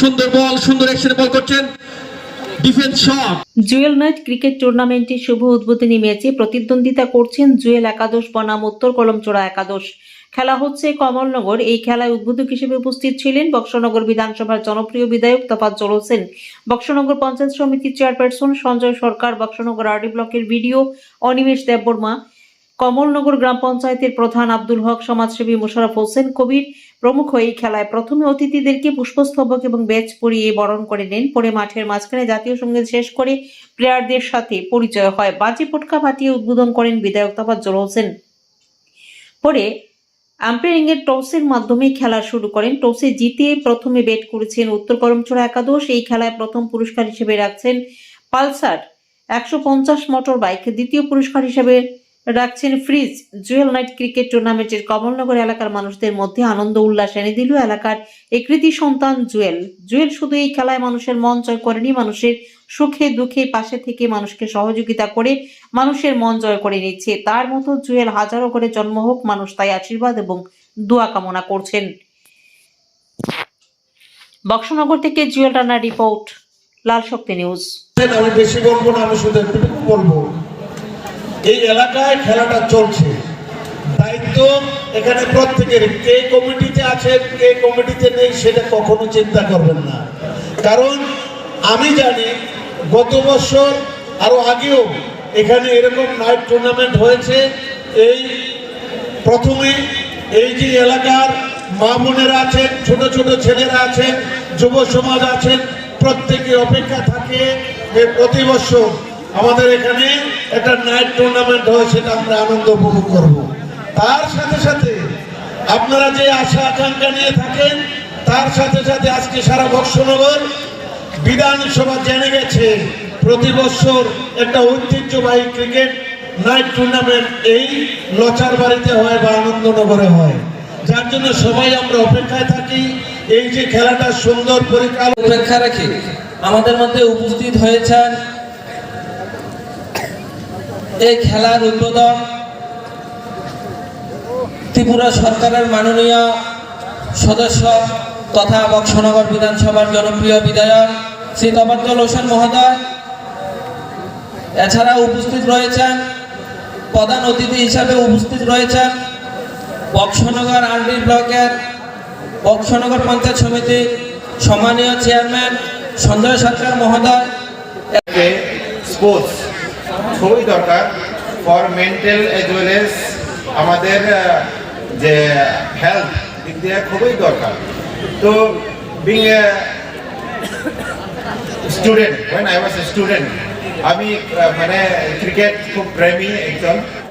সুন্দর বল, সুন্দর অ্যাকশনে বল করছেন, defence shot. Jewel night cricket টুর্নামেন্টের শুভ উদ্বোধনী ম্যাচে প্রতিদ্বন্দ্বিতা করছেন জুয়েল একাদশ বনাম উত্তর কলমচোড়া একাদশ। খেলা হচ্ছে কমলনগর। এই খেলায় উদ্বোধক হিসেবে উপস্থিত ছিলেন বক্সনগর বিধানসভার জনপ্রিয় বিধায়ক তোফাজ্জল হোসেন, বক্সনগর পঞ্চায়েত সমিতির চেয়ারপারসন সঞ্জয় সরকার, বক্সনগর আরডি ব্লকের বিডিও অনিমেষ দেববর্মা, কমলনগর গ্রাম পঞ্চায়েতের প্রধান আব্দুল হক, সমাজসেবী মোশাররফ হোসেন কবির প্রমুখ। এই খেলায় প্রথমে অতিথিদেরকে পুষ্পস্তবক এবং ব্যাচ পরিয়ে বরণ করে নেন। পরে মাঠের মাঝখানে জাতীয় সঙ্গীত শেষ করে প্লেয়ারদের সাথে পরিচয় হয়। বাজি পটকা ফাটিয়ে উদ্বোধন করেন বিধায়ক তোফাজ্জল হোসেন। পরে আম্পায়ারিং এর টসের মাধ্যমে খেলা শুরু করেন। টসে জিতে প্রথমে ব্যাট করেছেন উত্তর কলমচোড়া একাদশ। এই খেলায় প্রথম পুরস্কার হিসেবে রাখছেন পালসার 150 মোটর বাইক, দ্বিতীয় পুরস্কার হিসেবে রাখছেন ফ্রিজ। জুয়েল নাইট ক্রিকেট টুর্নামেন্টের কমলনগর এলাকার মানুষদের মধ্যে আনন্দ উল্লাস এনে দিল এলাকার এই কৃতি সন্তান জুয়েল। জুয়েল শুধু এই খেলায় মানুষের মন জয় করেনি, মানুষের সুখে দুঃখে পাশে থেকে মানুষকে সহযোগিতা করে মানুষের মন জয় করে নিচ্ছে। তার মতো জুয়েল হাজারো করে জন্ম হোক, মানুষ তাই আশীর্বাদ এবং দোয়া কামনা করছেন। বক্সনগর থেকে জুয়েল রানার রিপোর্ট, লাল শক্তি নিউজ। আমি বেশি বলবো না, আমি শুধু একটুকু বলবো, এই এলাকায় খেলাটা চলছে, দায়িত্ব এখানে প্রত্যেকের। কে কমিটিতে আছে, কে কমিটিতে নেই, সেটা কখনো চিন্তা করবেন না। কারণ আমি জানি গত বছর আরো আগেও এখানে এরকম নাইট টুর্নামেন্ট হয়েছে। এই প্রথমে এই যে এলাকার মা বোনেরা আছেন, ছোট ছোট ছেলেরা আছেন, যুব সমাজ আছেন, প্রত্যেকে অপেক্ষা থাকে যে প্রতি বছর আমাদের এখানে একটা নাইট টুর্নামেন্ট হয়, সেটা আমরা আনন্দ উপভোগ করব। তার সাথে সাথে আপনারা যে আশা আকাঙ্ক্ষা নিয়ে থাকেন, তার সাথে সাথে আজকে সারা বক্সনগর বিধানসভা জেনে গেছে প্রতি বছর একটা ঐতিহ্যবাহী ক্রিকেট নাইট টুর্নামেন্ট এই লচার বাড়িতে হয় বা আনন্দনগরে হয়, যার জন্য সবাই আমরা অপেক্ষায় থাকি। এই যে খেলাটা সুন্দর পরিকল্পনা অপেক্ষা রাখি আমাদের মধ্যে উপস্থিত হয়েছেন এই খেলার উদ্বোধক ত্রিপুরা সরকারের মাননীয় সদস্য তথা বক্সনগর বিধানসভার জনপ্রিয় বিধায়ক শ্রী তোফাজ্জল হোসেন মহোদয়। এছাড়া উপস্থিত রয়েছেন প্রধান অতিথি হিসাবে উপস্থিত রয়েছেন বক্সনগর আরডি ব্লকের বক্সনগর পঞ্চায়েত সমিতির সম্মানীয় চেয়ারম্যান সঞ্জয় সরকার মহোদয়। স্পোর্টস খুবই দরকার for mental as well as আমাদের যে হেলথ দিক দিয়ে খুবই দরকার। তো being a student, when I was a student, আমি মানে ক্রিকেট খুব প্রেমী একজন।